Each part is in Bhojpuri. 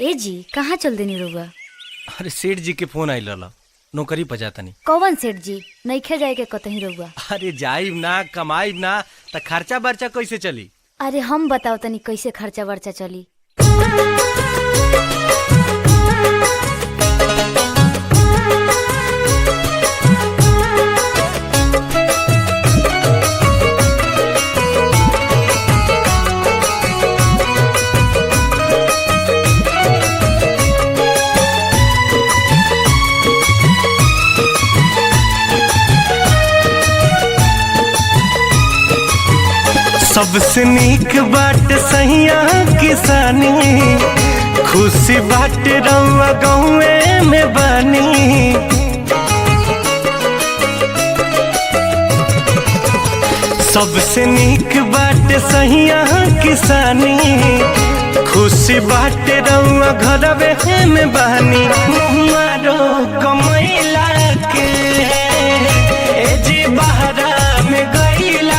ए जी कहाँ चल देनी रउआ? अरे सेठ जी के फोन आइल रहा, नौकरी पर जातनी। कौन सेठ जी? नइखे जाए के कतही रउआ? अरे जाइब ना कमाइब ना त खर्चा बर्चा कैसे चली? अरे हम बताओ तनी कैसे खर्चा वर्चा चली। सबसे नीक बाट सहिया किसानी, खुशी बाट रउआ गाँवे में बानी। सबसे नीक बाट सहिया किसानी, खुशी बाट रउआ घरवे में बानी। मारो कमैला के ए जी बहरा में गईला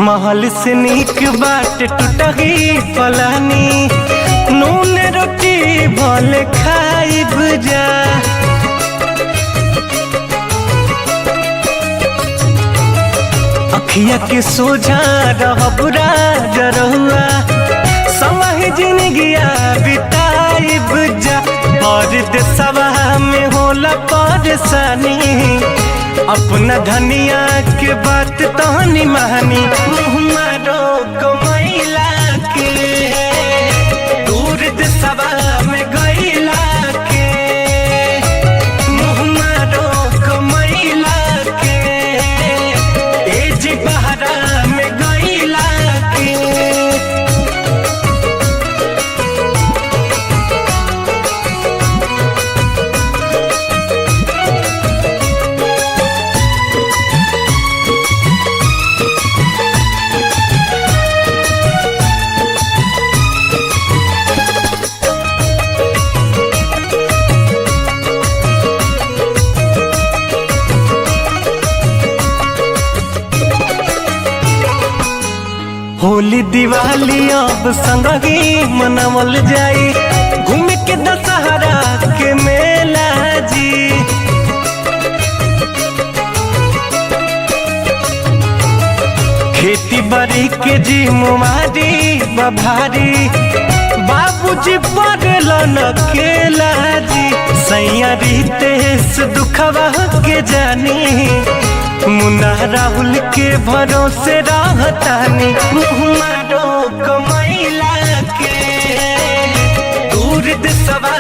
महल से नीक बाट टूटही पलानी, नून रोटी भले खाइब जा। अखिया के सोझा रहब राजरहुआ, समय जिंदगिया बिताइब जा। और देशवा में होला परेशानी, अपना धनिया के बात तहनी मानी। मारो कमैला के दूर देशवा में गईला के, मारो कमैला के ए जी बहरा में गईला के। होली दिवाली अब संगही मनावल जाई, घूम के दशहरा के मेला जी। खेती बाड़ी के जी मुमारी बभारी, बाबूजी पड़लन अकेला जी। सैया रितेश दुखवा के जानी, मुन्ना राहुल के भरोसे रहतानी। मारो कमैला के दूर देशवा